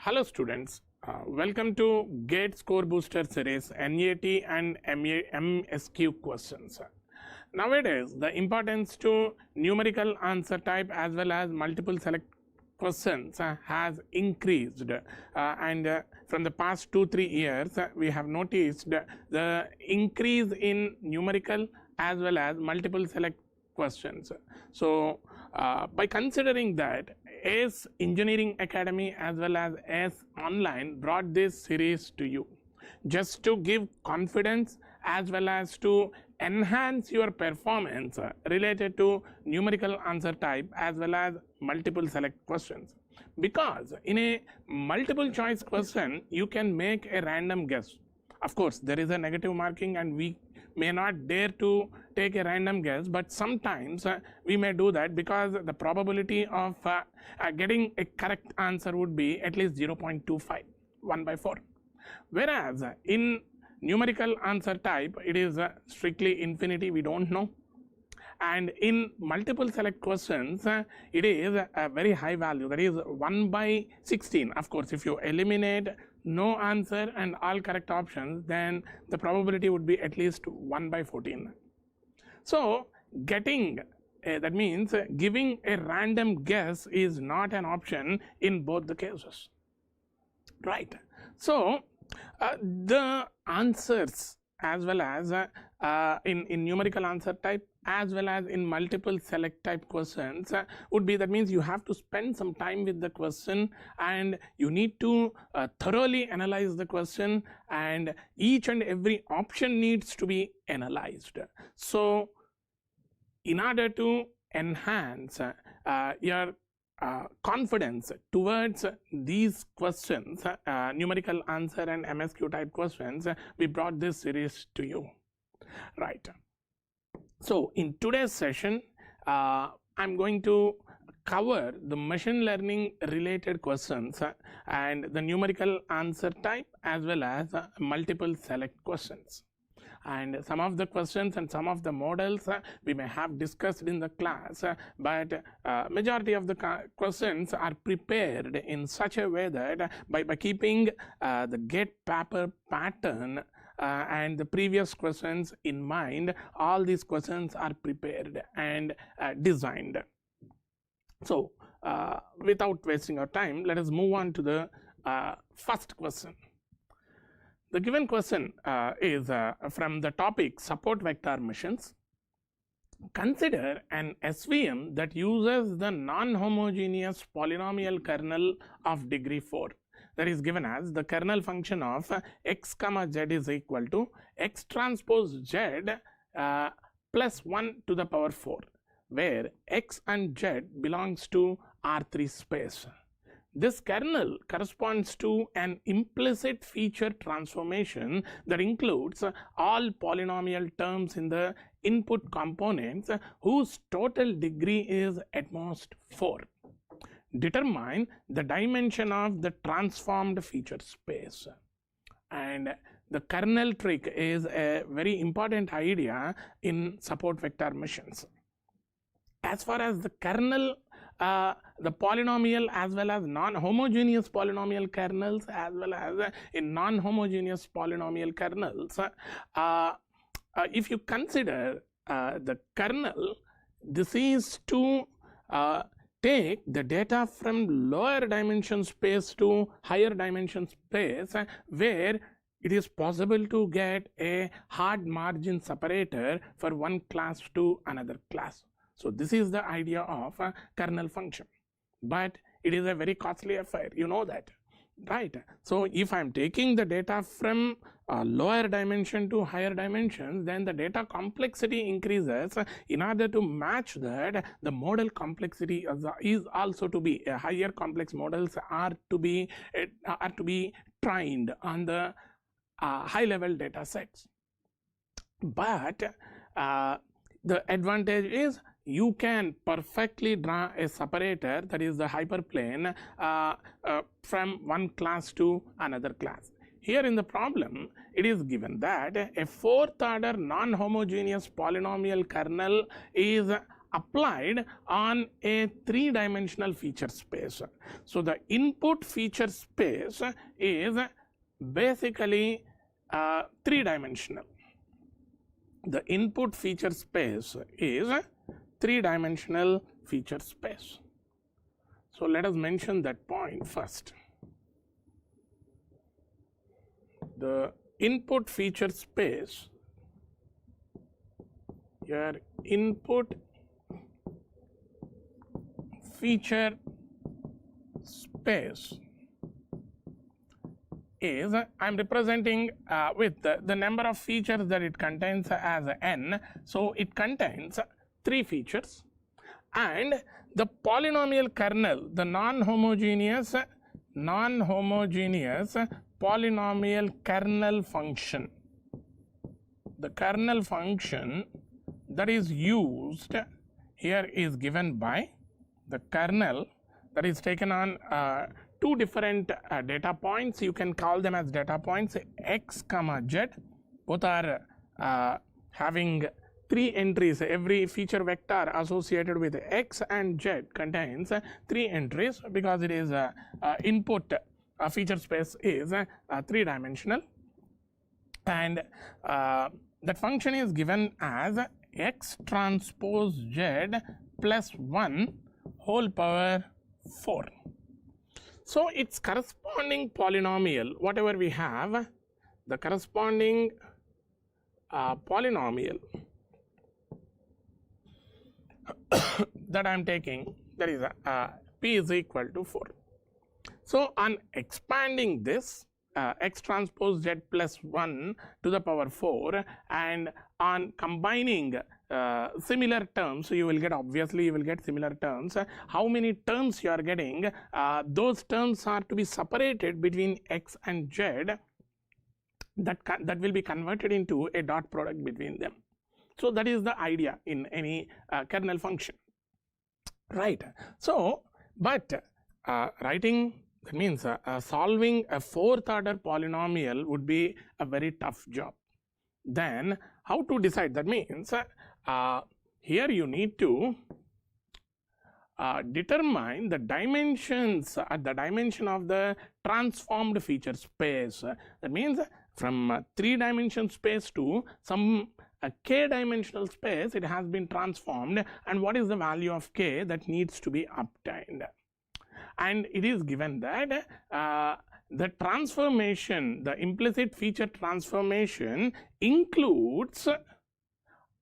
Hello students, welcome to GATE Score Booster Series NAT and MSQ questions. Nowadays, the importance to numerical answer type as well as multiple select questions has increased, and from the past 2-3 years we have noticed the increase in numerical as well as multiple select questions. So by considering that, ACE Engineering Academy as well as ACE Online brought this series to you just to give confidence as well as to enhance your performance related to numerical answer type as well as multiple select questions. Because in a multiple choice question you can make a random guess. Of course, there is a negative marking and we may not dare to take a random guess, but sometimes we may do that because the probability of getting a correct answer would be at least 0.25, 1 by 4. Whereas in numerical answer type, it is strictly infinity, we don't know. And in multiple select questions, it is a very high value, that is 1 by 16. Of course, if you eliminate no answer and all correct options, then the probability would be at least 1 by 14. So getting that means giving a random guess is not an option in both the cases, right? So the answers as well as in numerical answer type as well as in multiple select type questions would be, that means you have to spend some time with the question and you need to thoroughly analyze the question, and each and every option needs to be analyzed. So in order to enhance your confidence towards these questions, numerical answer and MSQ type questions, we brought this series to you, right? So in today's session, I'm going to cover the machine learning related questions and the numerical answer type as well as multiple select questions. And some of the questions and some of the models we may have discussed in the class, but majority of the questions are prepared in such a way that by keeping the GATE paper pattern and the previous questions in mind, all these questions are prepared and designed. So without wasting our time, let us move on to the first question. The given question is from the topic support vector machines. Consider an SVM that uses the non-homogeneous polynomial kernel of degree 4. That is given as the kernel function of x comma z is equal to x transpose z plus 1 to the power 4, where x and z belongs to R3 space. This kernel corresponds to an implicit feature transformation that includes all polynomial terms in the input components whose total degree is at most 4. Determine the dimension of the transformed feature space. And the kernel trick is a very important idea in support vector machines. As far as the kernel, the polynomial as well as non-homogeneous polynomial kernels as well as in non-homogeneous polynomial kernels, if you consider the kernel, this is to take the data from lower dimension space to higher dimension space, where it is possible to get a hard margin separator for one class to another class. So this is the idea of a kernel function, but it is a very costly affair, you know that, right? So if I'm taking the data from lower dimension to higher dimensions, then the data complexity increases. In order to match that, the model complexity is also to be higher. Complex models are to be trained on the high level data sets. But the advantage is you can perfectly draw a separator, that is the hyperplane, from one class to another class. Here in the problem, it is given that a fourth order non-homogeneous polynomial kernel is applied on a three-dimensional feature space. So the input feature space is basically three-dimensional. The input feature space is three-dimensional feature space. So let us mention that point first. The input feature space, your input feature space is, I am representing with the number of features that it contains as n. So it contains three features, and the polynomial kernel, the non-homogeneous polynomial kernel function, the kernel function that is used here is given by the kernel that is taken on two different data points. You can call them as data points x comma z. Both are having three entries. Every feature vector associated with x and z contains three entries because it is input feature space is three-dimensional, and that function is given as x transpose z plus 1 whole power 4. So its corresponding polynomial, whatever we have, the corresponding polynomial that I am taking, that is p is equal to 4. So on expanding this x transpose z plus 1 to the power 4, and on combining similar terms, you will get, obviously you will get similar terms. How many terms you are getting, those terms are to be separated between x and z, that will be converted into a dot product between them. So that is the idea in any kernel function, right? So but writing, that means solving a fourth order polynomial would be a very tough job. Then how to decide? That means here you need to determine the dimensions at the dimension of the transformed feature space. That means from three-dimensional space to some k dimensional space, it has been transformed, and what is the value of k that needs to be obtained. And it is given that the transformation, the implicit feature transformation includes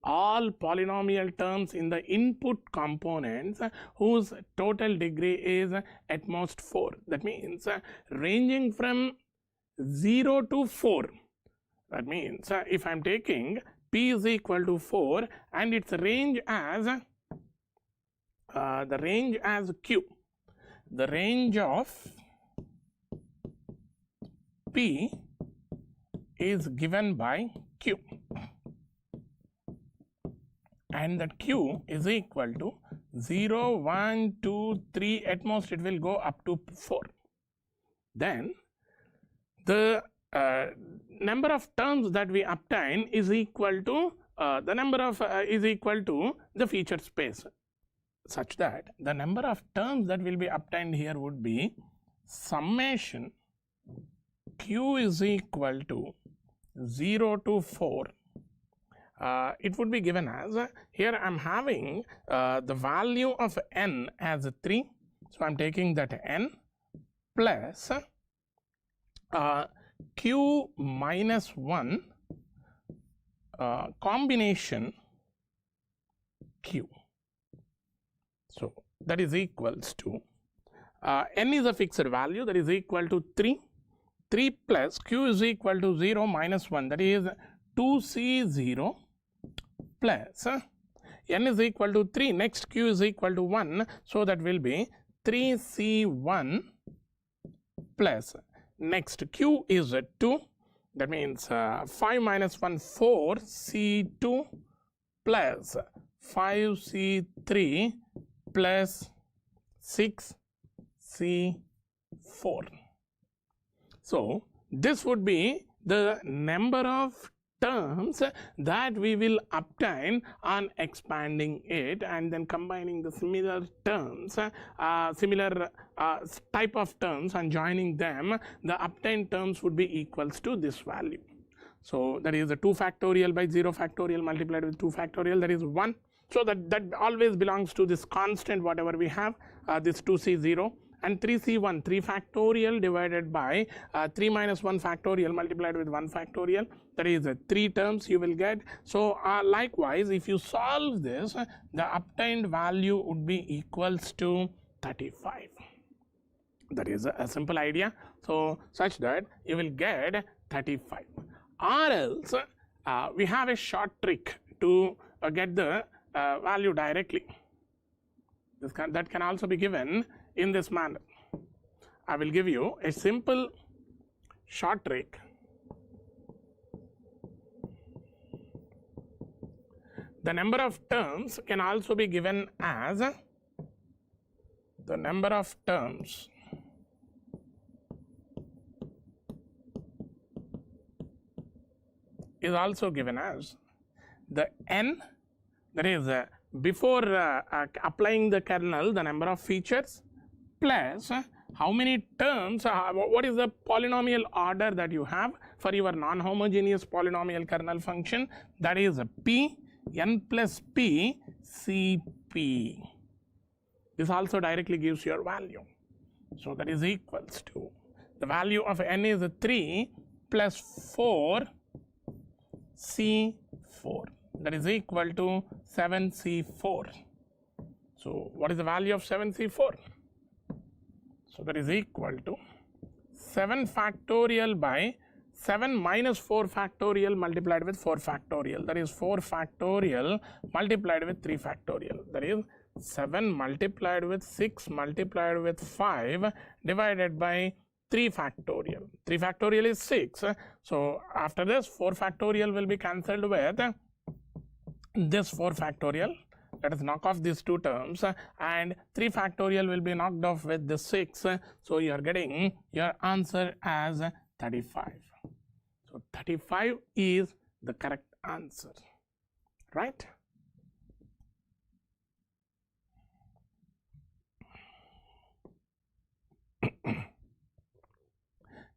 all polynomial terms in the input components whose total degree is at most 4. That means ranging from 0 to 4. That means if I am taking p is equal to 4 and its range as the range as q, the range of p is given by q, and that q is equal to 0, 1, 2, 3, at most it will go up to 4. Then the number of terms that we obtain is equal to the number of is equal to the feature space, such that the number of terms that will be obtained here would be summation q is equal to 0 to 4. It would be given as, here I am having the value of n as 3, so I am taking that n plus q minus 1 combination q. So that is equals to n is a fixed value, that is equal to 3 plus q is equal to 0 minus 1, that is 2c0 plus n is equal to 3, next q is equal to 1, so that will be 3c1 plus next q is 2, that means 5 minus 1 4 c2 plus 5c3 plus 6c4. So this would be the number of terms that we will obtain on expanding it and then combining the similar terms, similar type of terms, and joining them, the obtained terms would be equals to this value. So that is the 2 factorial by 0 factorial multiplied with 2 factorial, that is 1. So that always belongs to this constant whatever we have, this 2c0, and 3c1, 3 factorial divided by 3 minus 1 factorial multiplied with 1 factorial, that is 3 terms you will get. So likewise, if you solve this, the obtained value would be equals to 35. That is a simple idea. So such that you will get 35. Or else we have a short trick to get the value directly. That can also be given in this manner. I will give you a simple short trick. The number of terms can also be given as the number of terms is also given as the n, that is before applying the kernel, the number of features, plus how many terms, what is the polynomial order that you have for your non-homogeneous polynomial kernel function, that is p n plus p cp. This also directly gives your value. So that is equals to, the value of n is 3 plus 4 c4, that is equal to 7c4. So what is the value of 7c4? So that is equal to 7 factorial by 7 minus 4 factorial multiplied with 4 factorial, that is 4 factorial multiplied with 3 factorial, that is 7 multiplied with 6 multiplied with 5 divided by 3 factorial. 3 factorial is 6. So after this 4 factorial will be cancelled with this 4 factorial. Let us knock off these 2 terms, and 3 factorial will be knocked off with the 6. So you are getting your answer as 35. So 35 is the correct answer, right?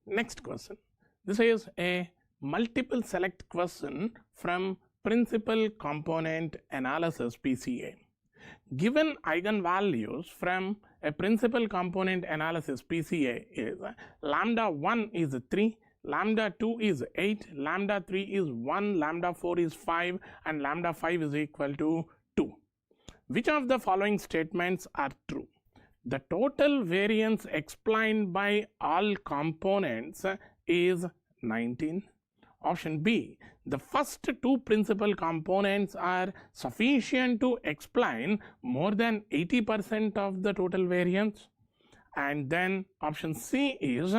Next question. This is a multiple select question from principal component analysis PCA. Given eigenvalues from a principal component analysis PCA is lambda 1 is 3, lambda 2 is 8, lambda 3 is 1, lambda 4 is 5, and lambda 5 is equal to 2. Which of the following statements are true? The total variance explained by all components is 19. Option B, the first 2 principal components are sufficient to explain more than 80% of the total variance. And then option C is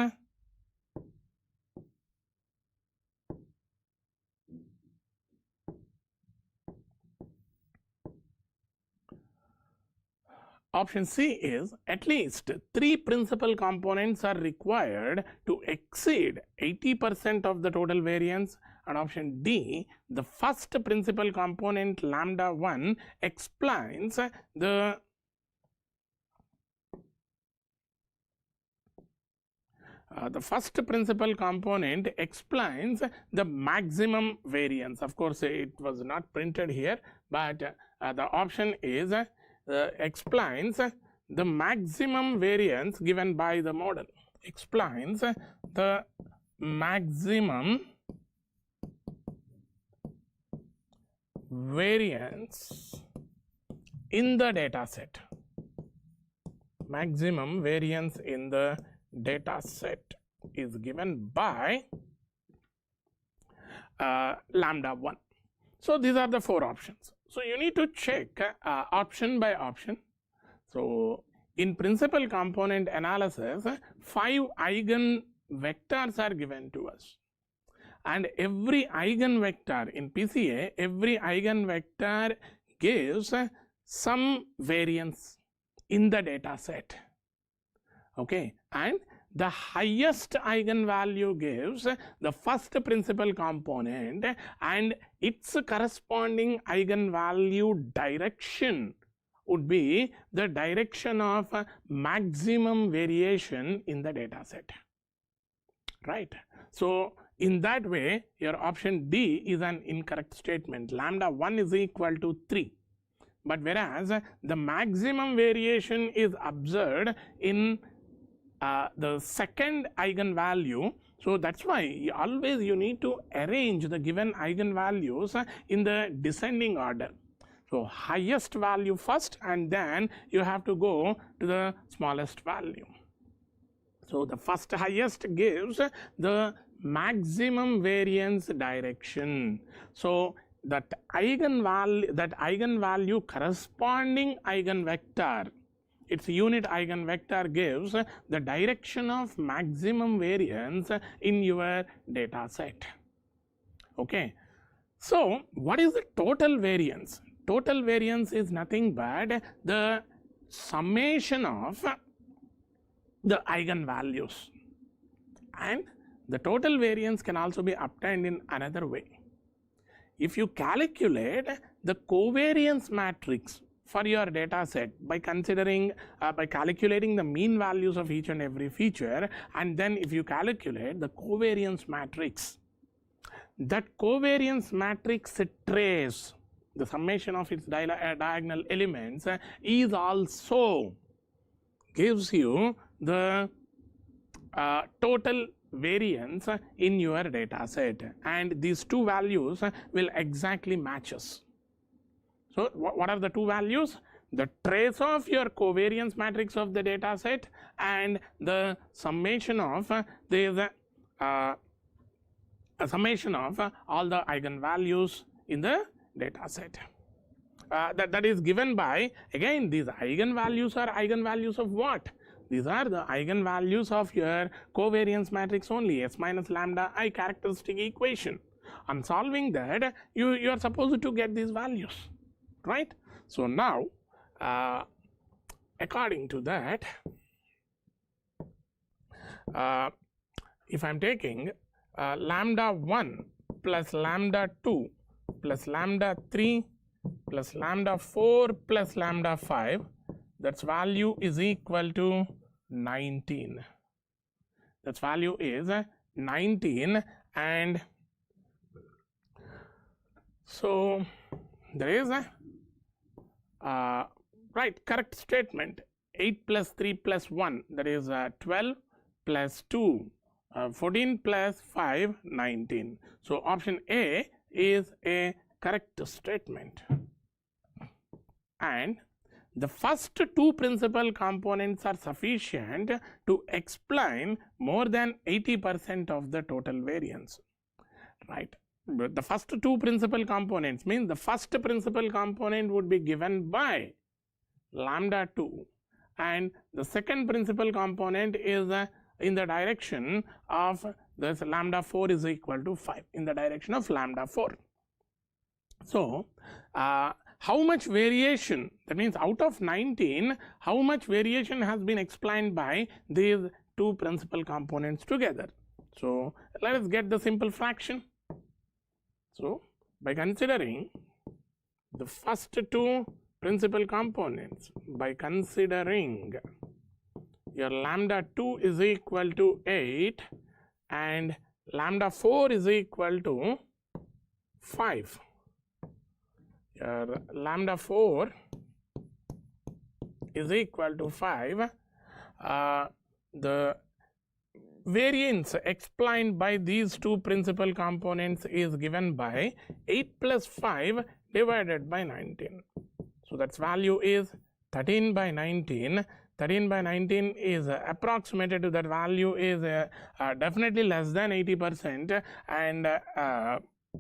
option C is at least 3 principal components are required to exceed 80% of the total variance, and option D, the first principal component lambda 1 explains the first principal component explains the maximum variance. Of course, it was not printed here, but the option is explains the maximum variance given by the model, explains the maximum variance in the data set, maximum variance in the data set is given by lambda 1. So these are the 4 options. So you need to check option by option. So in principal component analysis, 5 eigenvectors are given to us, and every eigenvector in PCA, every eigenvector gives some variance in the data set. Okay, and the highest eigenvalue gives the first principal component and its corresponding eigenvalue direction would be the direction of maximum variation in the data set, right? So in that way, your option D is an incorrect statement. Lambda 1 is equal to 3. But whereas the maximum variation is observed in the second eigenvalue, so that's why you need to arrange the given eigenvalues in the descending order. So highest value first, and then you have to go to the smallest value. So the first highest gives the maximum variance direction. So that eigenvalue corresponding eigenvector, its unit eigenvector, gives the direction of maximum variance in your data set. Okay. So what is the total variance? Total variance is nothing but the summation of the eigenvalues, and the total variance can also be obtained in another way. If you calculate the covariance matrix for your data set by calculating the mean values of each and every feature, and then if you calculate the covariance matrix, that covariance matrix trace, the summation of its diagonal elements, is also gives you the total variance in your data set, and these two values will exactly match us. So what are the two values? The trace of your covariance matrix of the data set and the summation of summation of all the eigenvalues in the data set. That is given by, again, these eigenvalues are eigenvalues of what? These are the eigenvalues of your covariance matrix only, S minus lambda I characteristic equation. On solving that, you are supposed to get these values, right? So now, according to that, if I am taking lambda 1 plus lambda 2 plus lambda 3 plus lambda 4 plus lambda 5, that's value is equal to 19. That's value is 19, and so there is a correct statement. 8 plus 3 plus 1, that is 12 plus 2 14 plus 5 19. So option A is a correct statement, and the first two principal components are sufficient to explain more than 80% of the total variance, right? But the first two principal components means the first principal component would be given by lambda 2, and the second principal component is in the direction of this lambda 4 is equal to 5, in the direction of lambda 4. So how much variation, that means out of 19, how much variation has been explained by these two principal components together? So let us get the simple fraction. So by considering the first two principal components, by considering your lambda 2 is equal to 8 and lambda 4 is equal to 5. Lambda 4 is equal to 5. The variance explained by these two principal components is given by 8 plus 5 divided by 19. So that's value is 13 by 19. 13 by 19 is approximated to that value is definitely less than 80%, and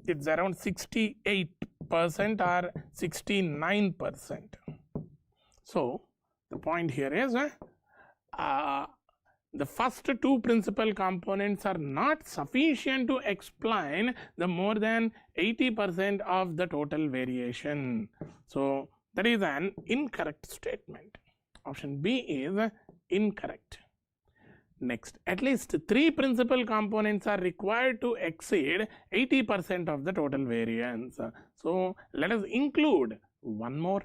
it's around 68% or 69%. So the point here is the first two principal components are not sufficient to explain the more than 80% of the total variation. So that is an incorrect statement. Option B is incorrect. Next, at least 3 principal components are required to exceed 80% of the total variance. So let us include one more,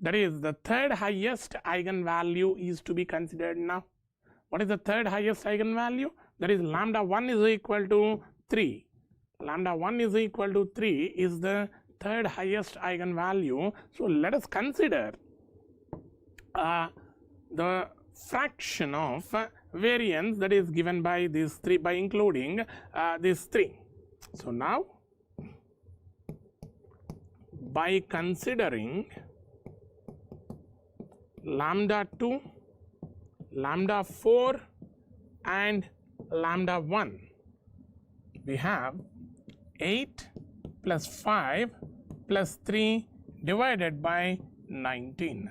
that is the third highest eigenvalue is to be considered now. What is the third highest eigenvalue? That is lambda 1 is equal to 3. Lambda 1 is equal to 3 is the third highest eigenvalue. So let us consider the fraction of variance that is given by these 3 by including these 3. So now by considering lambda 2, lambda 4 and lambda 1, we have 8 plus 5 plus 3 divided by 19.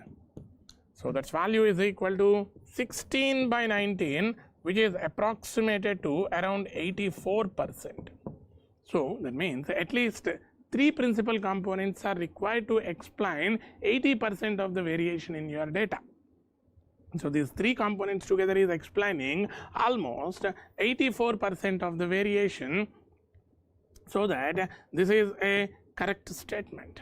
So that value is equal to 16 by 19, which is approximated to around 84%. So that means at least 3 principal components are required to explain 80% of the variation in your data. So these 3 components together is explaining almost 84% of the variation. So that this is a correct statement.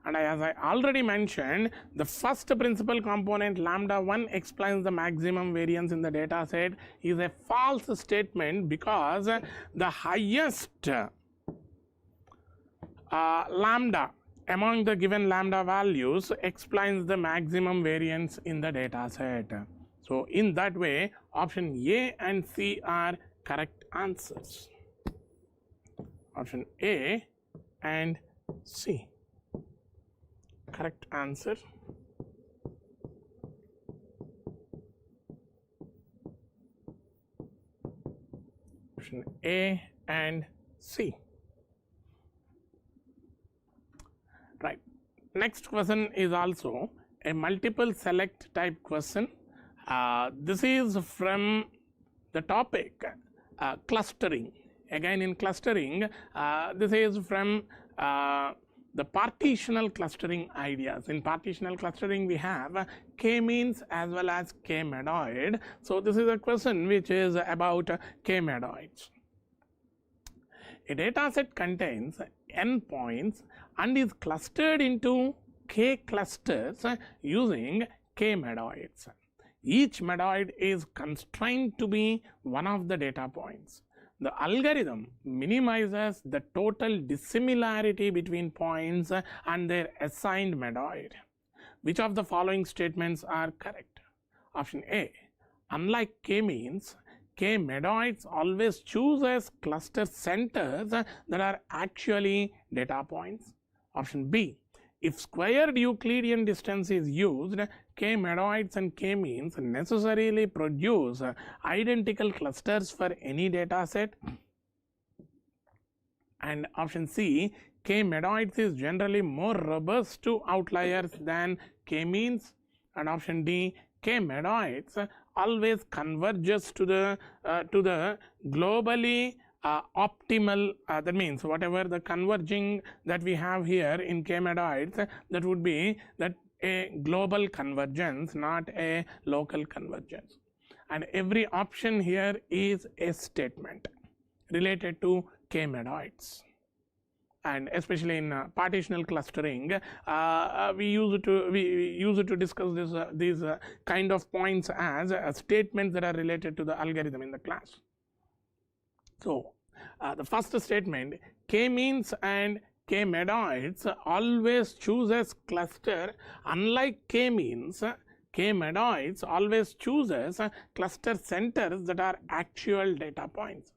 And as I already mentioned, the first principal component lambda 1 explains the maximum variance in the data set is a false statement, because the highest lambda among the given lambda values explains the maximum variance in the data set. So in that way, option A and C are correct answers. Option A and C. Correct answer. Option A and C. Right. Next question is also a multiple select type question. This is from the topic clustering. Again in clustering, this is from the partitional clustering ideas. In partitional clustering, we have k-means as well as k-medoid. So this is a question which is about k-medoids. A data set contains n points and is clustered into k clusters using k-medoids. Each medoid is constrained to be one of the data points. The algorithm minimizes the total dissimilarity between points and their assigned medoid. Which of the following statements are correct? Option A. Unlike k-means, k-medoids always choose as cluster centers that are actually data points. Option B. If squared Euclidean distance is used, k-medoids and k-means necessarily produce identical clusters for any data set. And option C. K-medoids is generally more robust to outliers than k-means. And option D. K-medoids always converges to the globally optimal, that means whatever the converging that we have here in k-medoids, that would be that a global convergence, not a local convergence. And every option here is a statement related to k-medoids. And especially in partitional clustering, we use it to discuss these kind of points as statements that are related to the algorithm in the class. So the first statement, k-means and k-medoids always chooses cluster. Unlike k-means, k-medoids always chooses cluster centers that are actual data points.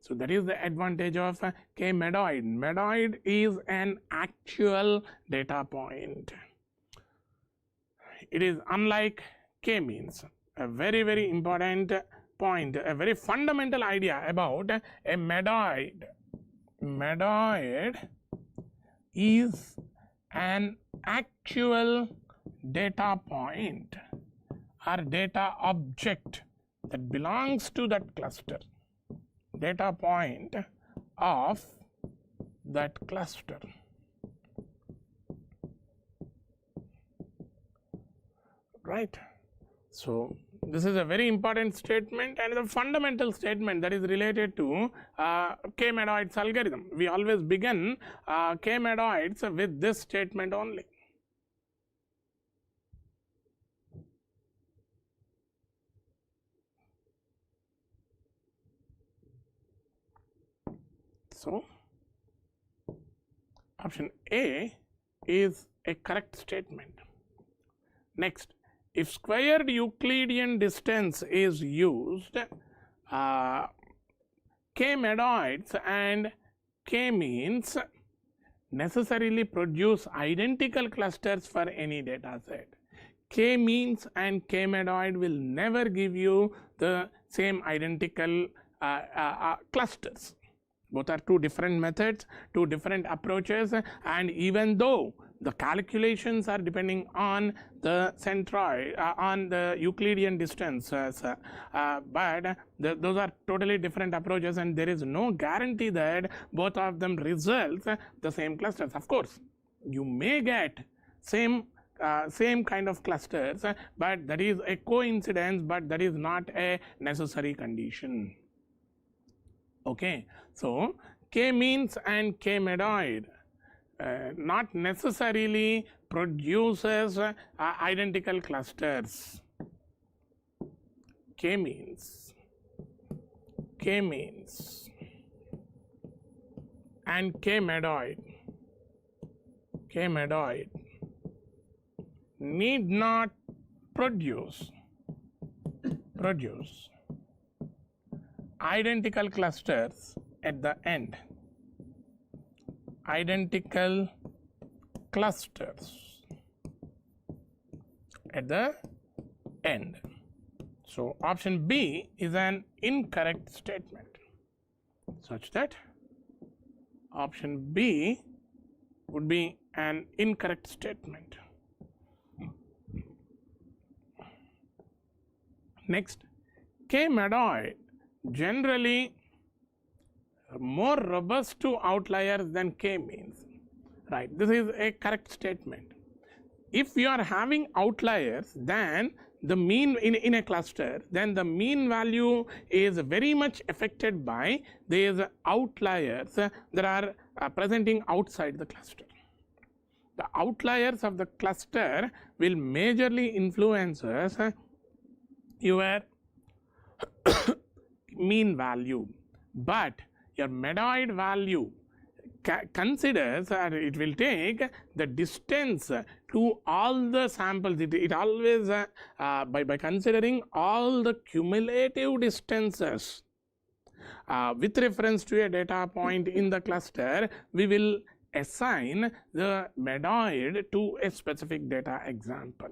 So that is the advantage of k-medoid. Medoid is an actual data point. It is unlike k-means. A very, very important point, a very fundamental idea about a medoid. Medoid is an actual data point or data object that belongs to that cluster, data point of that cluster. Right. So This is a very important statement and the fundamental statement that is related to K-Meadoid's algorithm. We always begin K-Meadoids with this statement only. So, option A is a correct statement. Next, if squared Euclidean distance is used, K-Meadoids and K-means necessarily produce identical clusters for any data set. K-means and K-Meadoid will never give you the same identical clusters. Both are two different methods, two different approaches, and even though the calculations are depending on the centroid, on the Euclidean distance, but those are totally different approaches, and there is no guarantee that both of them results the same clusters. Of course, you may get same kind of clusters, but that is a coincidence, but that is not a necessary condition. Okay, so K-means and K-Meadoid not necessarily produces identical clusters. K-means and K-Meadoid need not produce identical clusters at the end. Identical clusters at the end. So option B is an incorrect statement, such that option B would be an incorrect statement. Next, K-Meadoid generally more robust to outliers than K-means. Right, this is a correct statement. If you are having outliers, then the mean in a cluster, then the mean value is very much affected by these outliers that are presenting outside the cluster. The outliers of the cluster will majorly influence your mean value, but your Meadoid value considers it will take the distance to all the samples. It always by considering all the cumulative distances with reference to a data point in the cluster, we will assign the Meadoid to a specific data example.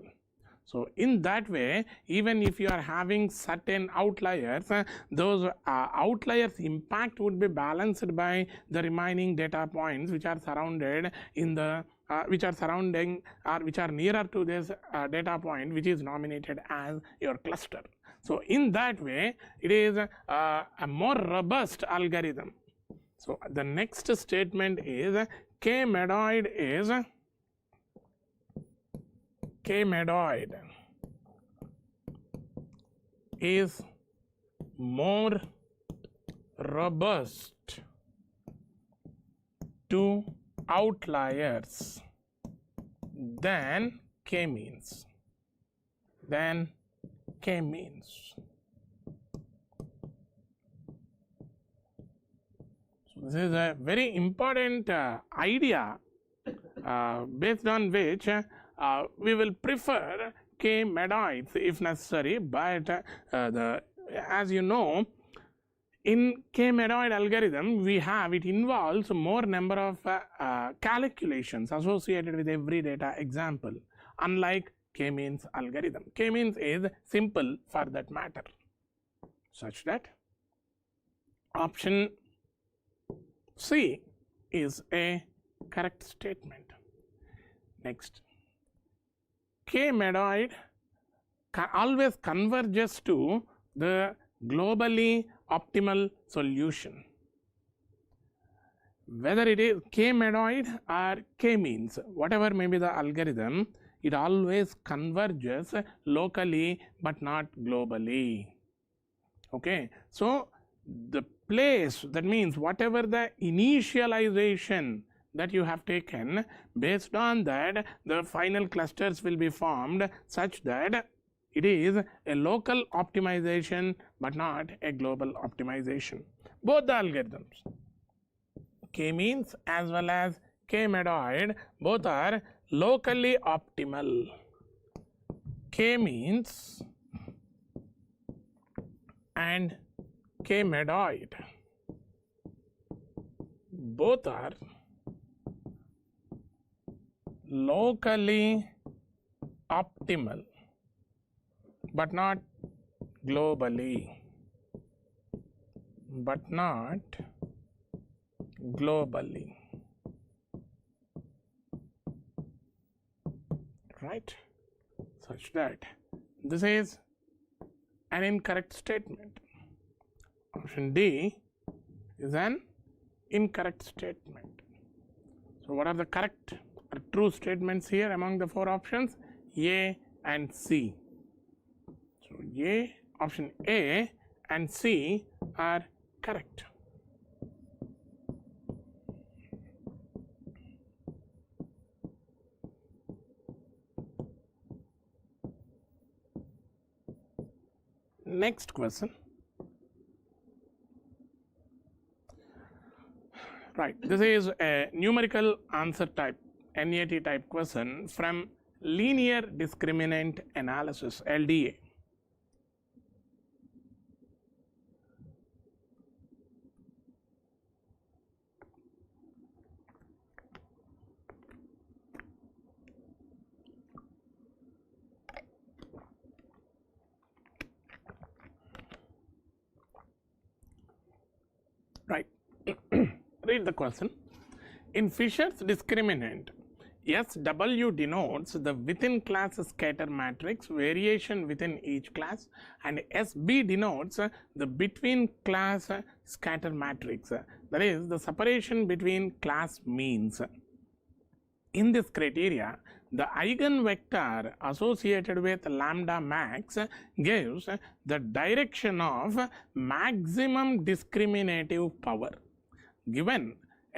So in that way, even if you are having certain outliers, those outliers impact would be balanced by the remaining data points which are surrounded in the which are surrounding or which are nearer to this data point which is nominated as your cluster. So in that way, it is a more robust algorithm. So the next statement is K-Meadoid is more robust to outliers than K-means. So this is a very important idea based on which we will prefer K-Meadoids if necessary, but as you know, in K-Meadoid algorithm it involves more number of calculations associated with every data example, unlike K-means algorithm. K-means is simple for that matter, such that option C is a correct statement. Next, K-Meadoid always converges to the globally optimal solution. Whether it is K-Meadoid or K-means, whatever may be the algorithm, it always converges locally but not globally. Okay, so the place, that means whatever the initialization that you have taken, based on that the final clusters will be formed such that it is a local optimization but not a global optimization. Both the algorithms, k-means as well as k-medoid, both are locally optimal. K-means and k-medoid both are locally optimal but not globally, right, such that this is an incorrect statement. Option D is an incorrect statement. So what are the correct or true statements here among the four options? A and C. So option A and C are correct. Next question. Right, this is a numerical answer type, NAT type question from linear discriminant analysis, LDA. Right. Read the question. In Fisher's discriminant, SW denotes the within class scatter matrix variation within each class, and SB denotes the between class scatter matrix, that is the separation between class means. In this criteria, the eigenvector associated with lambda max gives the direction of maximum discriminative power. Given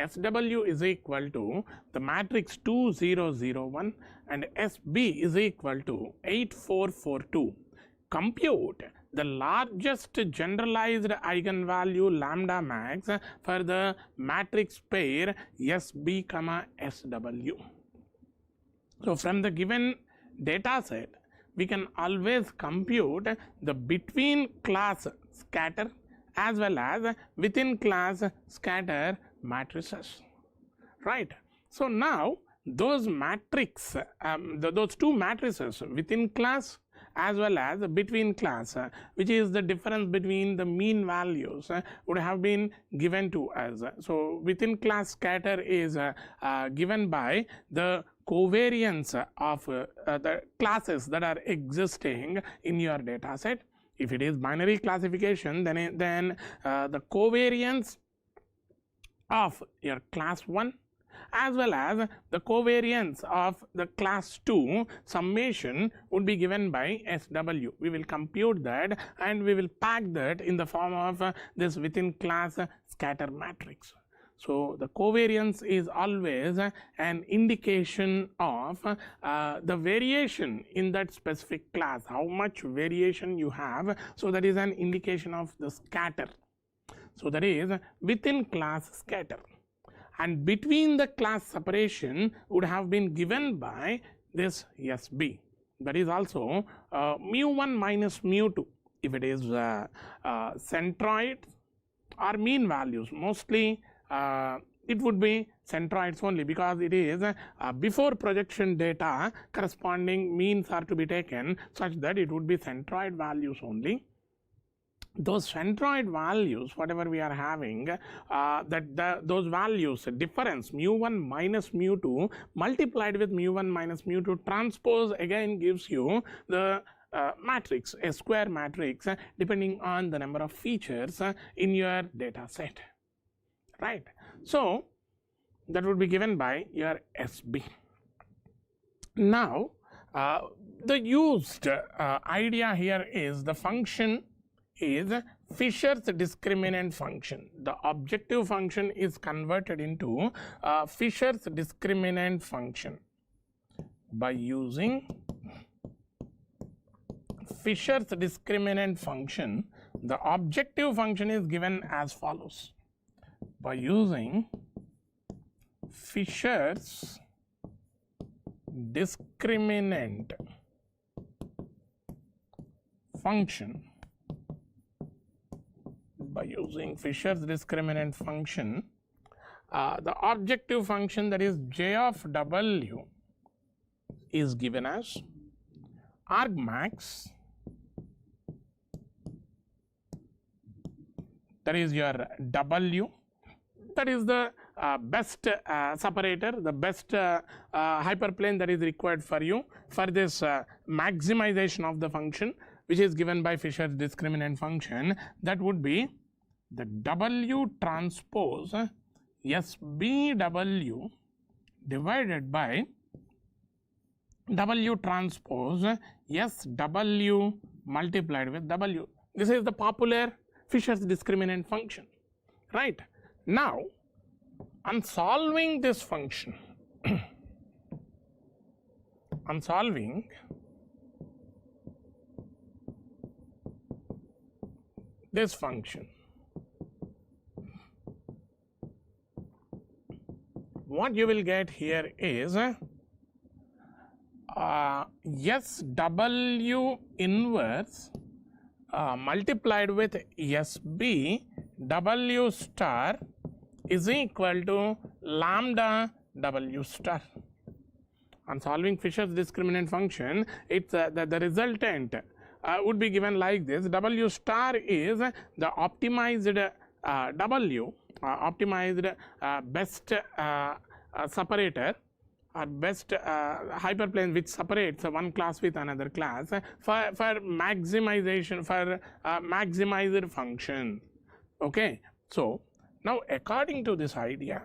SW is equal to the matrix 2 0 0 1 and SB is equal to 8 4 4 2, compute the largest generalized eigenvalue lambda max for the matrix pair SB comma SW. So from the given data set, we can always compute the between class scatter as well as within class scatter matrices, right? So now those matrix, those two matrices within class as well as between class, which is the difference between the mean values, would have been given to us. So within class scatter is given by the covariance of the classes that are existing in your data set. If it is binary classification, then the covariance of your class 1 as well as the covariance of the class 2 summation would be given by SW. We will compute that and we will pack that in the form of this within class scatter matrix. So the covariance is always an indication of the variation in that specific class, how much variation you have. So that is an indication of the scatter. So that is within class scatter. And between the class separation would have been given by this SB. That is also mu1 minus mu2. If it is centroid or mean values, mostly it would be centroids only, because it is before projection data corresponding means are to be taken such that it would be centroid values only. Those centroid values, whatever we are having, those values difference mu1 minus mu2 multiplied with mu1 minus mu2 transpose again gives you the matrix, a square matrix, depending on the number of features in your data set, right? So that would be given by your SB. Now The used idea here is the function is Fisher's discriminant function. The objective function is converted into Fisher's discriminant function by using Fisher's discriminant function. The objective function is given as follows: by using Fisher's discriminant function, by using Fisher's discriminant function, the objective function, that is j of w, is given as argmax, that is your w, that is the best separator, the best hyperplane that is required for you for this maximization of the function, which is given by Fisher's discriminant function. That would be the W transpose SBW divided by W transpose SW multiplied with W. This is the popular Fisher's discriminant function, right? Now, on solving this function, on solving this function, what you will get here is SW inverse multiplied with SB W star is equal to lambda W star. On solving Fisher's discriminant function, it's the resultant would be given like this: W star is the optimized W, optimized best separator or best hyperplane which separates one class with another class for maximization, for maximized function. Okay, so now according to this idea,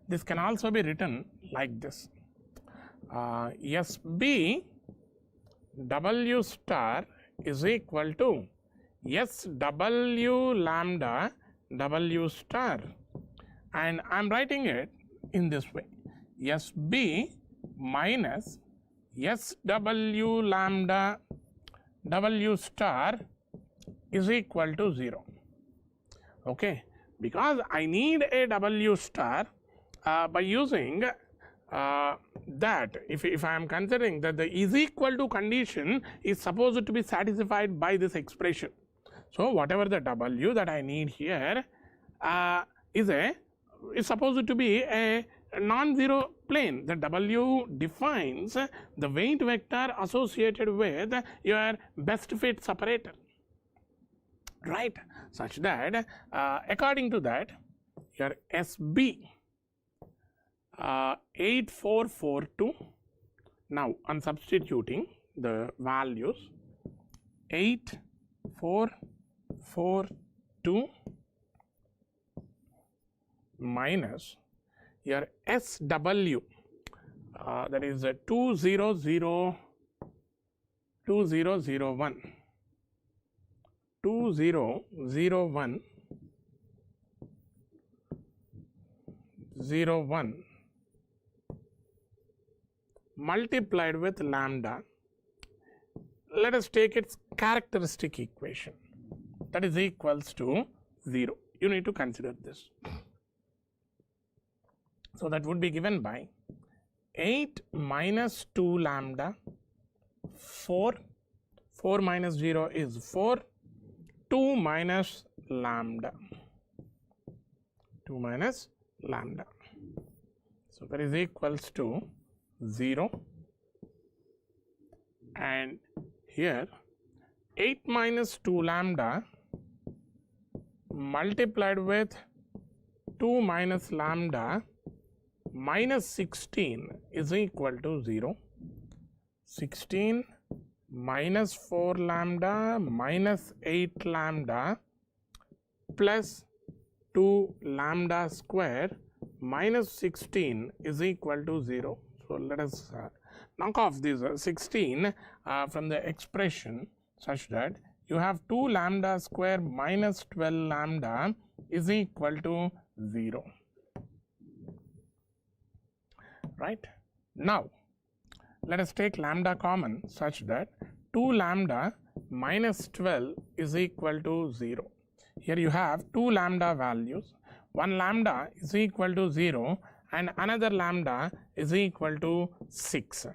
this can also be written like this: SB W star is equal to SW lambda W star, and I am writing it in this way: SB minus SW lambda W star is equal to 0. Okay, because I need a W star, by using that, if I am considering that the is equal to condition is supposed to be satisfied by this expression, so whatever the W that I need here is supposed to be a non-zero plane. The W defines the weight vector associated with your best fit separator, right? Such that according to that, your SB 8442, now on substituting the values, 8442 minus your SW, that is 2001, 2001 multiplied with lambda. Let us take its characteristic equation, that is equals to 0. You need to consider this. So that would be given by 8 minus 2 lambda, 4 minus 0 is 4, 2 minus lambda, 2 minus lambda. So that is equals to 0, and here 8 minus 2 lambda multiplied with 2 minus lambda minus 16 is equal to 0. 16 minus 4 lambda minus 8 lambda plus 2 lambda square minus 16 is equal to 0. So So let us knock off this 16 from the expression such that you have 2 lambda square minus 12 lambda is equal to 0. Right? Now, let us take lambda common such that 2 lambda minus 12 is equal to 0. Here you have 2 lambda values. One lambda is equal to 0 and another lambda is equal to 6.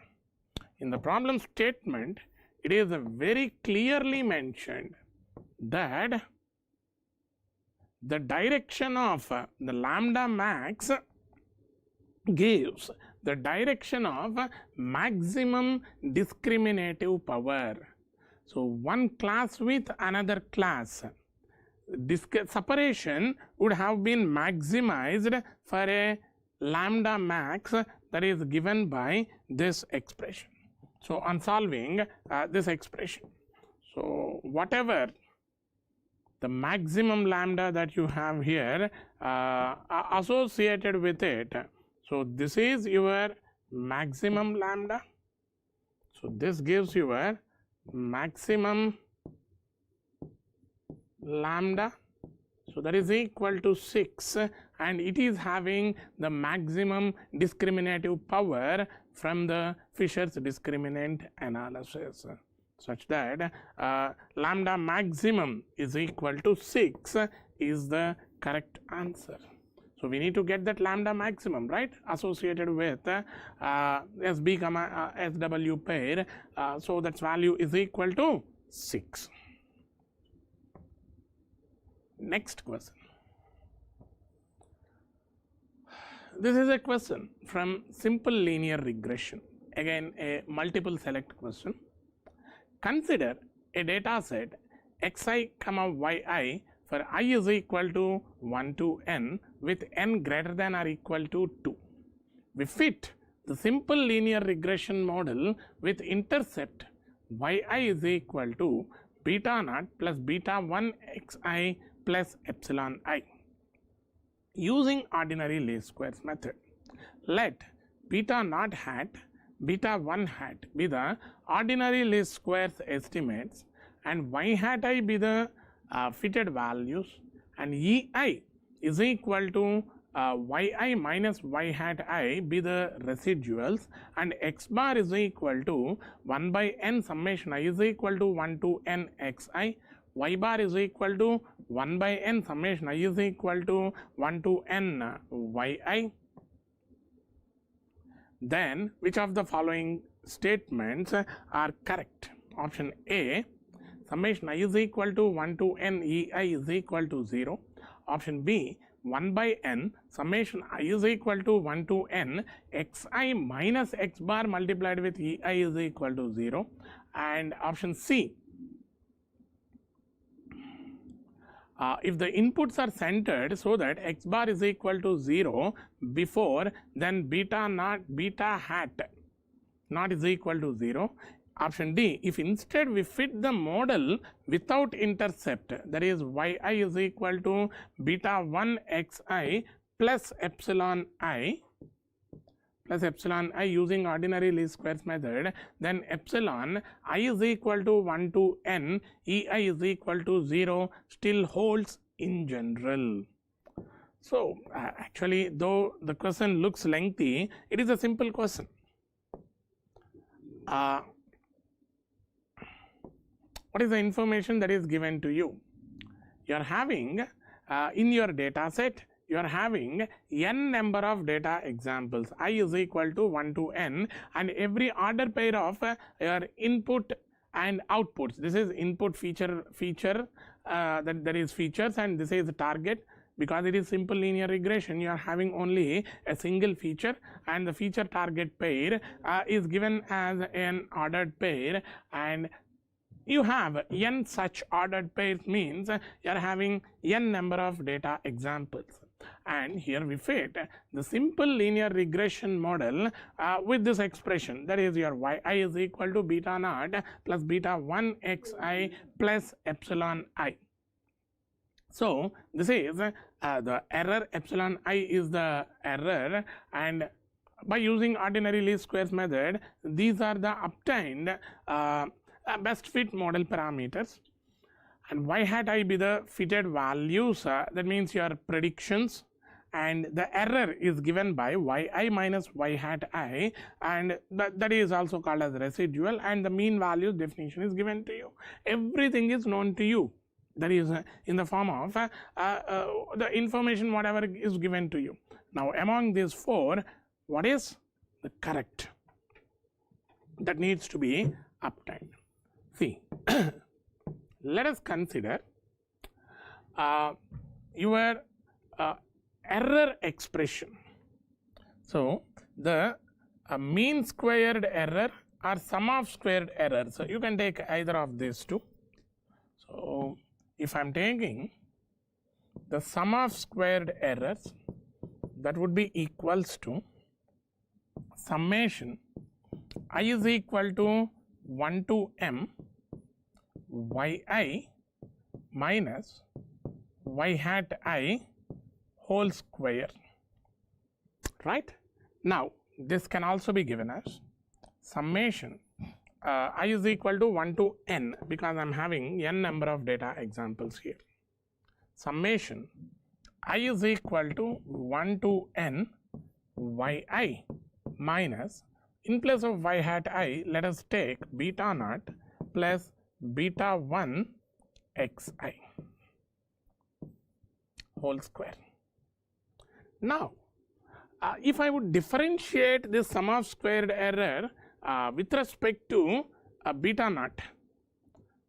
In the problem statement, it is very clearly mentioned that the direction of the lambda max gives the direction of maximum discriminative power. So, one class with another class, separation would have been maximized for a lambda max that is given by this expression. So, on solving this expression, so whatever the maximum lambda that you have here associated with it, so this is your maximum lambda. So, this gives your maximum lambda. So, that is equal to 6 and it is having the maximum discriminative power from the Fisher's discriminant analysis, such that lambda maximum is equal to 6 is the correct answer. So, we need to get that lambda maximum, right, associated with SB, SW pair. So, that value is equal to 6. Next question. This is a question from simple linear regression, again a multiple select question. Consider a data set xi comma yi for I is equal to 1 to n with n greater than or equal to 2. We fit the simple linear regression model with intercept yi is equal to beta naught plus beta 1 xi plus epsilon I using ordinary least squares method. Let beta naught hat, beta 1 hat be the ordinary least squares estimates and y hat I be the fitted values, and ei is equal to yi minus y hat I be the residuals, and x bar is equal to 1 by n summation I is equal to 1 to n xi, y bar is equal to 1 by n summation I is equal to 1 to n yi. Then which of the following statements are correct? Option A, summation I is equal to 1 to n ei is equal to 0. Option B, 1 by n summation I is equal to 1 to n xi minus x bar multiplied with ei is equal to 0. And option C, if the inputs are centered so that x bar is equal to 0 before, then beta naught, beta hat not is equal to 0. Option D, if instead we fit the model without intercept, that is yi is equal to beta 1 xi plus epsilon I using ordinary least squares method, then epsilon I is equal to 1 to n, ei is equal to 0 still holds in general. So, actually though the question looks lengthy, it is a simple question. What is the information that is given to you? You are having in your data set, you are having n number of data examples, I is equal to 1 to n, and every order pair of your input and outputs. This is input feature that there is features, and this is target. Because it is simple linear regression, you are having only a single feature, and the feature target pair is given as an ordered pair, and you have n such ordered pairs, means you are having n number of data examples. And here we fit the simple linear regression model with this expression, that is your yi is equal to beta naught plus beta 1 xi plus epsilon I. So, this is the error, epsilon I is the error, and by using ordinary least squares method, these are the obtained best fit model parameters, and y hat I be the fitted values, that means your predictions, and the error is given by yi minus y hat I, and that is also called as residual, and the mean value definition is given to you. Everything is known to you, that is in the form of the information whatever is given to you. Now among these four, what is the correct that needs to be obtained? See, let us consider your error expression. So the mean squared error or sum of squared error, so you can take either of these two. So if I am taking the sum of squared errors, that would be equals to summation I is equal to 1 to m yi minus y hat I whole square, right? Now this can also be given as summation I is equal to 1 to n, because I am having n number of data examples here. Summation I is equal to 1 to n yi minus, in place of y hat I, let us take beta naught plus beta 1 xi whole square. Now if I would differentiate this sum of squared error with respect to beta naught,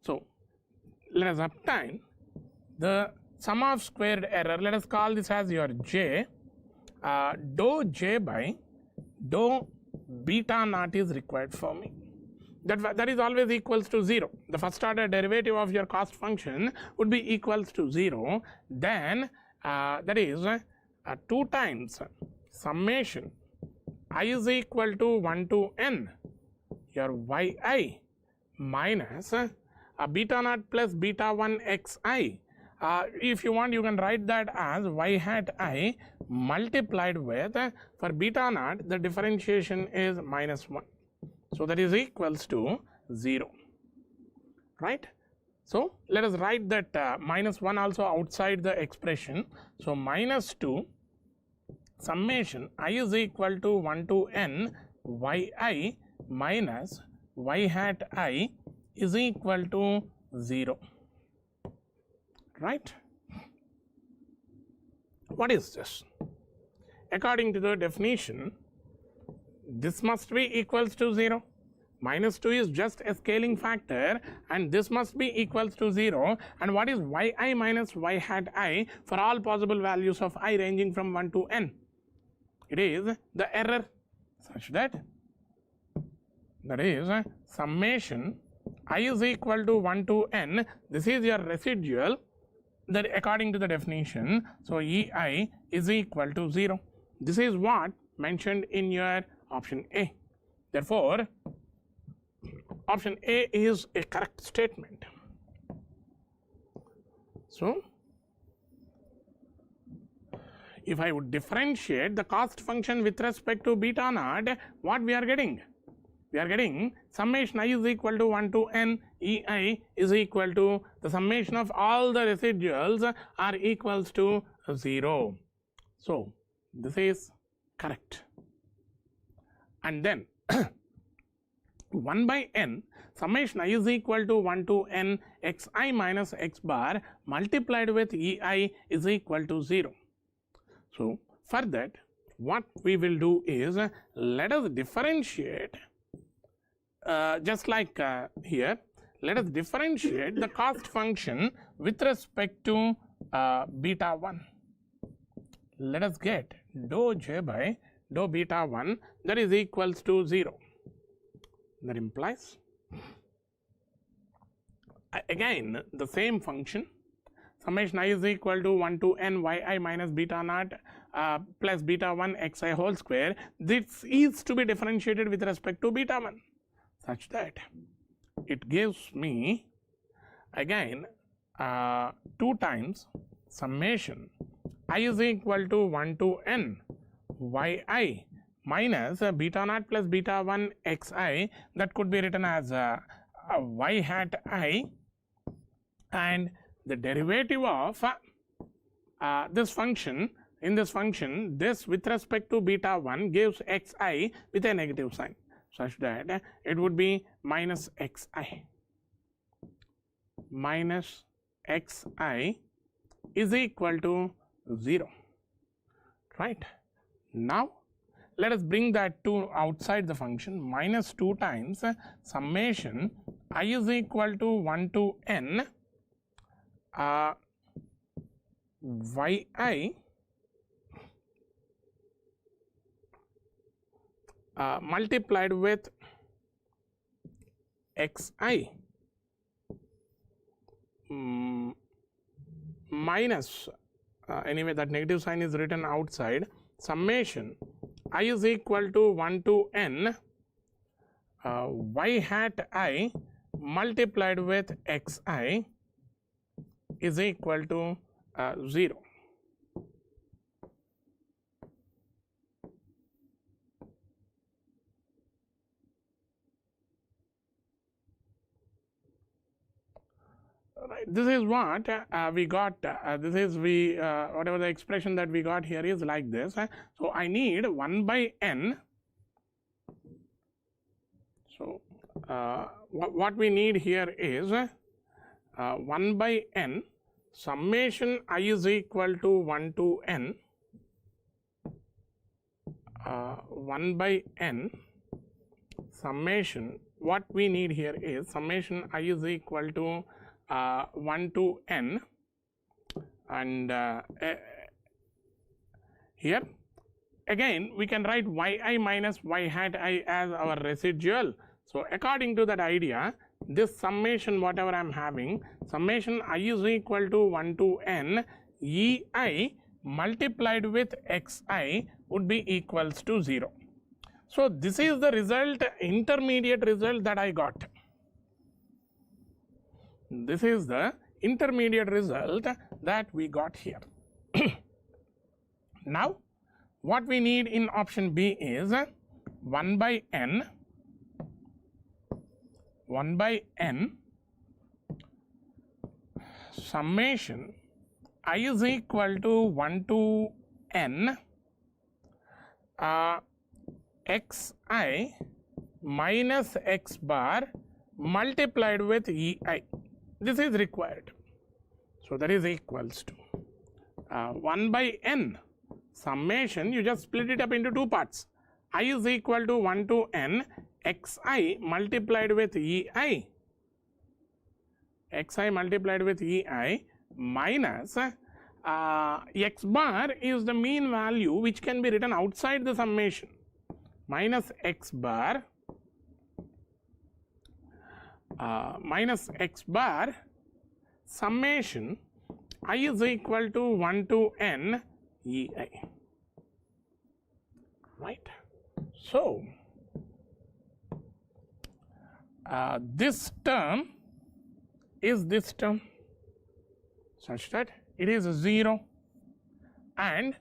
so let us obtain the sum of squared error. Let us call this as your j. Dou j by dou beta naught is required for me. That is always equals to 0. The first order derivative of your cost function would be equals to 0. Then that is 2 times summation I is equal to 1 to n your yi minus beta naught plus beta 1 xi. If you want, you can write that as y hat I multiplied with, for beta naught the differentiation is minus 1, so that is equals to 0, right? So let us write that minus 1 also outside the expression. So minus 2 summation I is equal to 1 to n yi minus y hat I is equal to 0, right? What is this? According to the definition, this must be equals to 0. Minus 2 is just a scaling factor, and this must be equals to 0. And what is yi minus y hat I for all possible values of I ranging from 1 to n? It is the error, such that is summation I is equal to 1 to n. This is your residual, that according to the definition. So ei is equal to 0. This is what mentioned in your option A. Therefore option A is a correct statement. So if I would differentiate the cost function with respect to beta naught, what we are getting? We are getting summation I is equal to 1 to n, ei is equal to the summation of all the residuals are equals to 0. So this is correct. And then 1 by n summation I is equal to 1 to n xi minus x bar multiplied with ei is equal to 0. So for that, what we will do is, let us differentiate just like here, let us differentiate the cost function with respect to beta 1. Let us get dou j by dou beta 1, that is equals to 0. That implies again the same function, summation I is equal to 1 to n yi minus beta naught plus beta 1 xi whole square. This is to be differentiated with respect to beta 1, such that it gives me again 2 times summation I is equal to 1 to n yi minus beta naught plus beta 1 xi, that could be written as y hat I, and the derivative of this function, in this function, this with respect to beta 1 gives xi with a negative sign, such that it would be minus xi. Minus xi is equal to 0, right? Now let us bring that 2 outside the function. Minus 2 times summation I is equal to 1 to n yi multiplied with xi minus anyway that negative sign is written outside, summation I is equal to 1 to n y hat I multiplied with xi is equal to 0. Right. This is what we got. This is whatever the expression that we got here is like this. So I need 1 by n. So what we need here is 1 by n summation I is equal to 1 to n 1 by n summation. What we need here is summation I is equal to 1 to n, and here again we can write yi minus y hat I as our residual. So according to that idea, this summation whatever I am having, summation I is equal to 1 to n ei multiplied with xi would be equals to 0. So this is the result, intermediate result that I got. This is the intermediate result that we got here. Now what we need in option B is 1 by n summation I is equal to 1 to n xi minus x bar multiplied with ei. This is required. So that is equals to 1 by n summation, you just split it up into 2 parts. I is equal to 1 to n xi multiplied with ei, xi multiplied with ei minus x bar is the mean value which can be written outside the summation, minus x bar summation I is equal to 1 to n ei, right? So this term is this term such that it is 0, and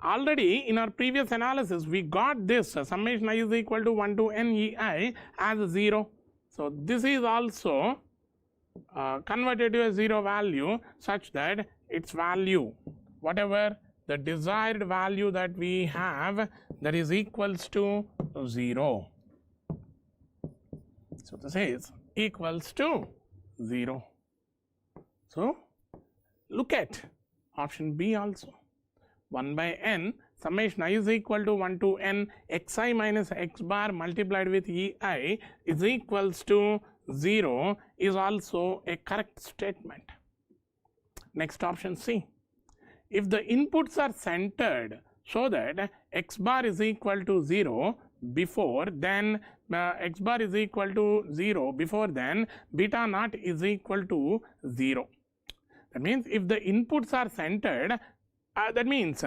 already in our previous analysis we got this summation I is equal to 1 to n ei as 0. So this is also converted to a 0 value such that its value, whatever the desired value that we have, that is equals to 0. So this is equals to 0. So look at option B also. 1 by n summation I is equal to 1 to n xi minus x bar multiplied with ei is equals to 0 is also a correct statement. Next option C. If the inputs are centered so that x bar is equal to 0 before, then x bar is equal to 0 before, then beta naught is equal to 0. That means if the inputs are centered, that means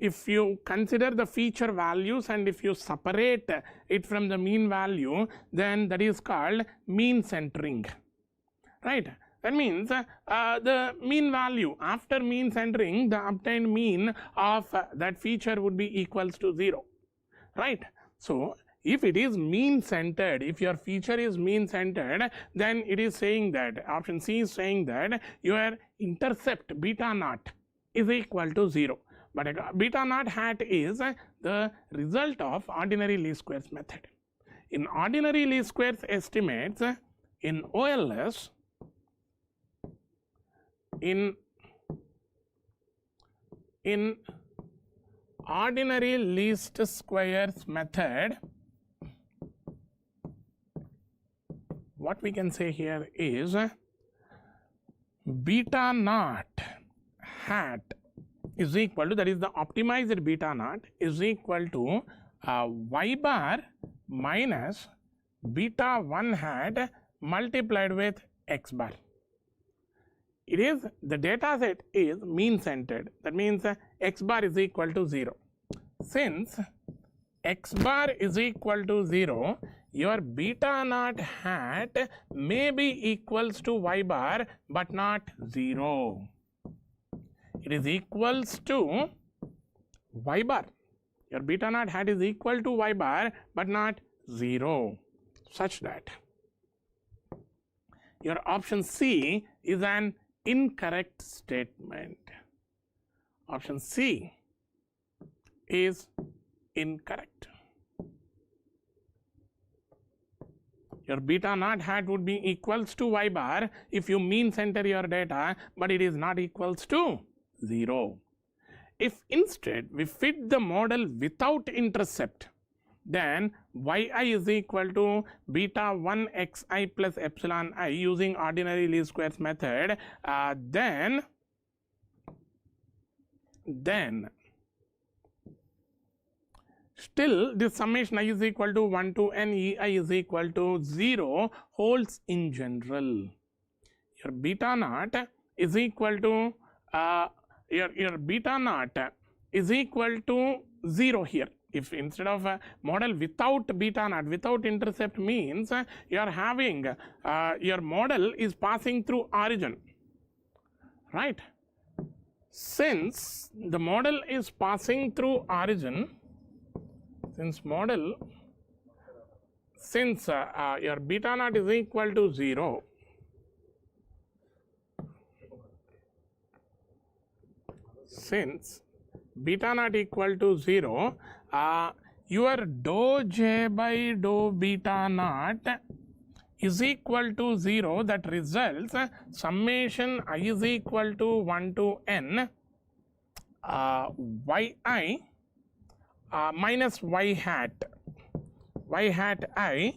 if you consider the feature values and if you separate it from the mean value, then that is called mean centering, right? That means the mean value after mean centering, the obtained mean of that feature would be equals to 0. right? So if it is mean centered, if your feature is mean centered, then it is saying that option C is saying that your intercept beta naught is equal to 0. But beta naught hat is the result of ordinary least squares method. In ordinary least squares estimates, in OLS, in ordinary least squares method, what we can say here is beta naught hat is equal to, that is the optimized beta naught is equal to y bar minus beta 1 hat multiplied with x bar. It is, the data set is mean centered, that means x bar is equal to 0. Since x bar is equal to 0, your beta naught hat may be equals to y bar but not 0. It is equals to y bar. Your beta naught hat is equal to y bar but not 0, such that your option C is an incorrect statement. Option C is incorrect. Your beta naught hat would be equals to y bar if you mean center your data, but it is not equals to 0. If instead we fit the model without intercept, then yi is equal to beta 1 xi plus epsilon I using ordinary least squares method, then still this summation I is equal to 1 to n ei is equal to 0 holds in general. Your beta naught is equal to your beta naught is equal to 0 here. If instead of a model without beta naught, without intercept means you are having your model is passing through origin, right? Since the model is passing through origin, since your beta naught is equal to 0, since beta naught equal to 0, your dou j by dou beta naught is equal to 0. That results summation I is equal to 1 to n yi minus y hat I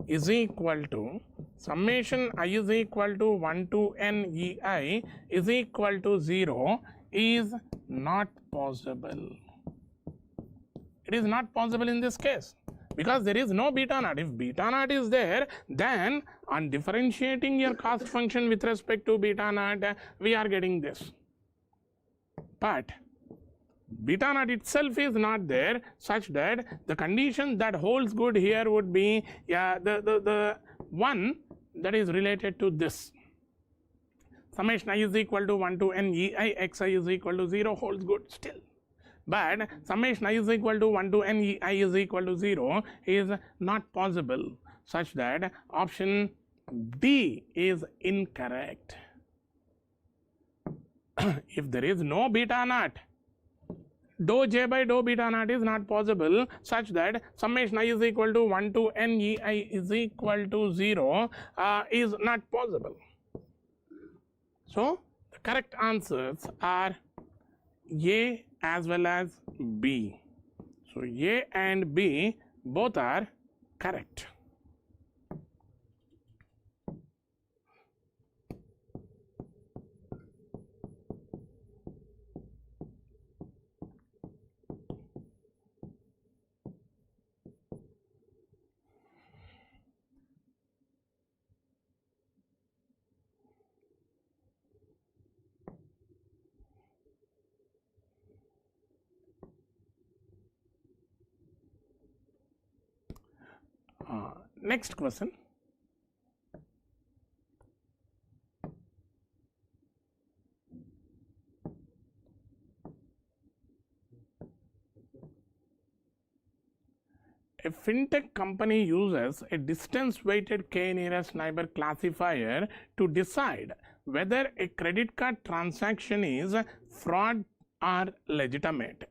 is equal to summation I is equal to 1 to n ei is equal to 0 is not possible. It is not possible in this case because there is no beta naught. If beta naught is there, then on differentiating your cost function with respect to beta naught, we are getting this. But beta naught itself is not there, such that the condition that holds good here would be the one that is related to this. Summation I is equal to 1 to n ei xi is equal to 0 holds good still. But summation I is equal to 1 to n ei is equal to 0 is not possible, such that option D is incorrect. If there is no beta naught, dou j by dou beta naught is not possible, such that summation I is equal to 1 to n ei is equal to 0 is not possible. So the correct answers are A as well as B. So A and B both are correct. Next question. A fintech company uses a distance-weighted k-nearest neighbor classifier to decide whether a credit card transaction is fraud or legitimate.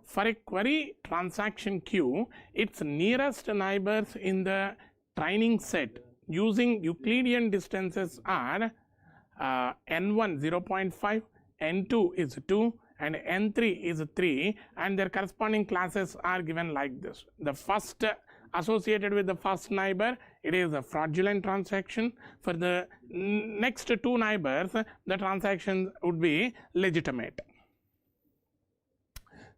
For a query transaction queue, its nearest neighbors in the training set using Euclidean distances are n1 0.5, n2 is 2, and n3 is 3, and their corresponding classes are given like this. The first associated with the first neighbor, it is a fraudulent transaction. For the next two neighbors, the transaction would be legitimate.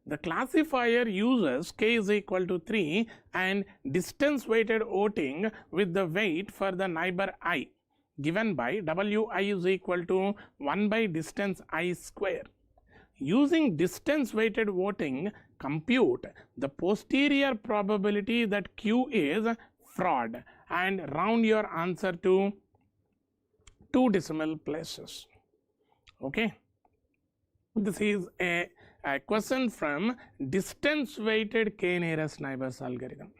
The classifier uses k is equal to 3 and distance weighted voting with the weight for the neighbor I given by wi is equal to 1 by distance I square. Using distance weighted voting, compute the posterior probability that Q is fraud and round your answer to 2 decimal places. Okay, this is a question from distance weighted k nearest neighbors algorithm.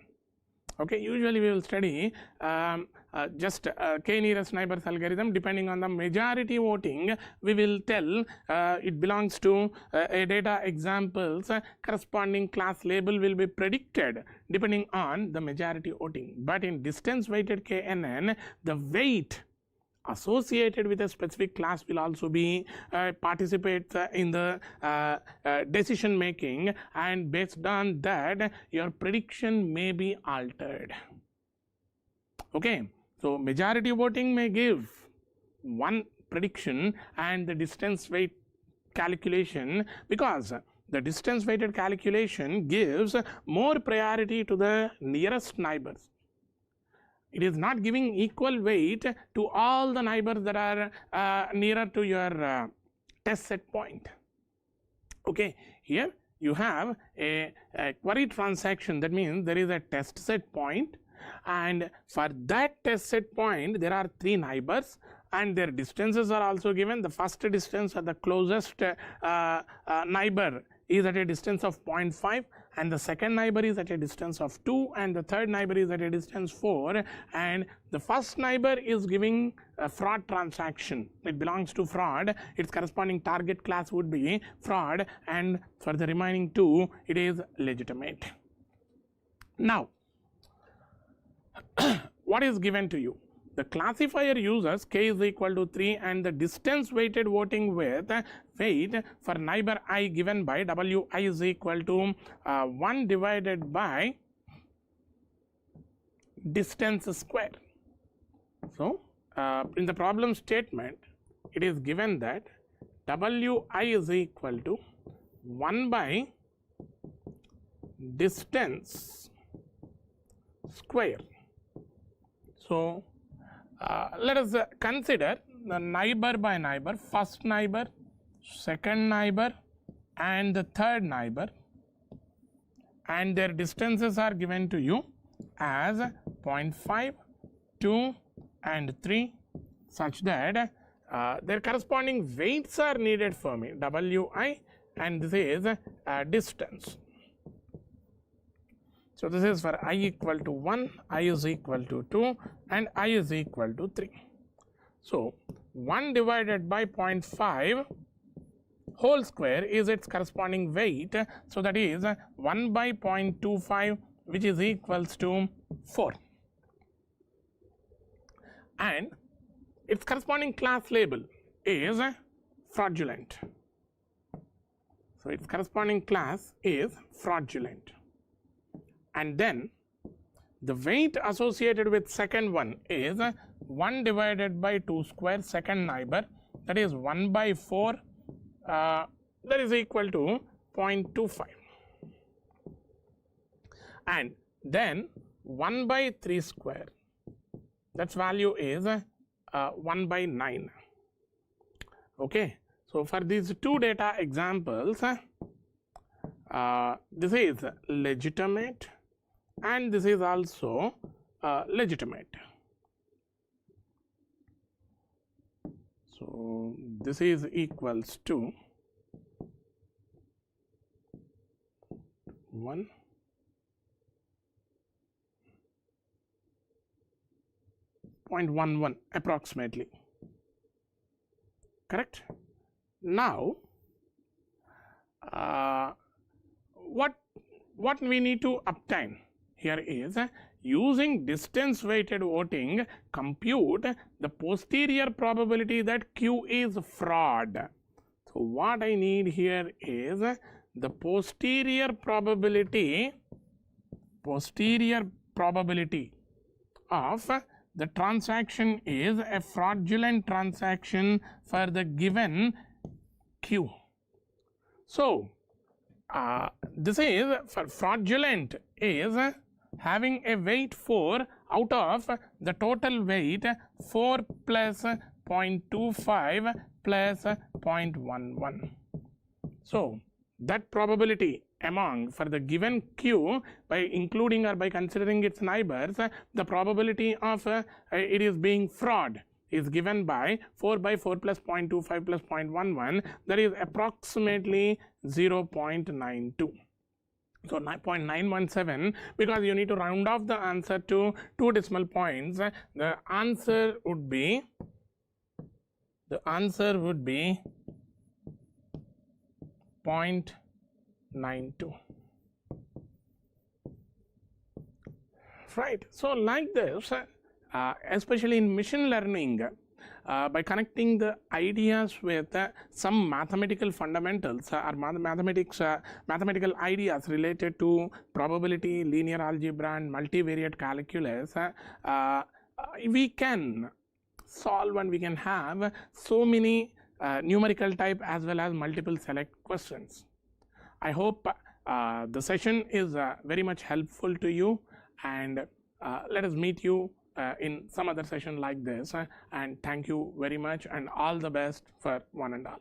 Okay, usually we will study just k nearest neighbors algorithm. Depending on the majority voting, we will tell it belongs to a data examples. Corresponding class label will be predicted depending on the majority voting. But in distance weighted KNN, the weight associated with a specific class will also be participates in the decision making, and based on that your prediction may be altered. Okay, so majority voting may give one prediction and the distance weight calculation, because the distance weighted calculation gives more priority to the nearest neighbors. It is not giving equal weight to all the neighbors that are nearer to your test set point. Okay, here you have a query transaction. That means there is a test set point, and for that test set point there are 3 neighbors and their distances are also given. The first distance or the closest neighbor is at a distance of 0.5, and the second neighbor is at a distance of 2, and the third neighbor is at a distance 4, and the first neighbor is giving a fraud transaction. It belongs to fraud. Its corresponding target class would be fraud, and for the remaining 2 it is legitimate. Now what is given to you? The classifier uses k is equal to 3 and the distance weighted voting with weight for neighbor I given by wi is equal to 1 divided by distance square. So in the problem statement it is given that wi is equal to 1 by distance square. So let us consider the neighbor by neighbor, first neighbor, second neighbor and the third neighbor, and their distances are given to you as 0.5, 2 and 3, such that their corresponding weights are needed for me, wi, and this is distance. So this is for I equal to 1, I is equal to 2 and I is equal to 3. So 1 divided by 0.5 whole square is its corresponding weight. So that is 1 by 0.25, which is equals to 4. And its corresponding class label is fraudulent. So its corresponding class is fraudulent. And then the weight associated with second one is 1 divided by 2 square, second neighbor, that is 1 by 4, that is equal to 0.25. And then 1 by 3 square, that's value is 1 by 9. Okay, so for these 2 data examples, this is legitimate and this is also legitimate. So this is equals to 1 0.11 approximately. Correct? Now, what we need to obtain here is using distance weighted voting, compute the posterior probability that Q is fraud. So what I need here is the posterior probability of the transaction is a fraudulent transaction for the given Q. So this is for fraudulent is having a weight 4 out of the total weight 4 plus 0.25 plus 0.11. So that probability among for the given Q, by including or by considering its neighbors, the probability of it is being fraud is given by 4 by 4 plus 0.25 plus 0.11, that is approximately 0.92. So 9.917, because you need to round off the answer to 2 decimal points, the answer would be 0.92. Right. So like this, especially in machine learning, by connecting the ideas with some mathematical fundamentals or mathematical ideas related to probability, linear algebra and multivariate calculus, we can solve and we can have so many numerical type as well as multiple select questions. I hope the session is very much helpful to you, and let us meet you in some other session like this, and thank you very much and all the best for one and all.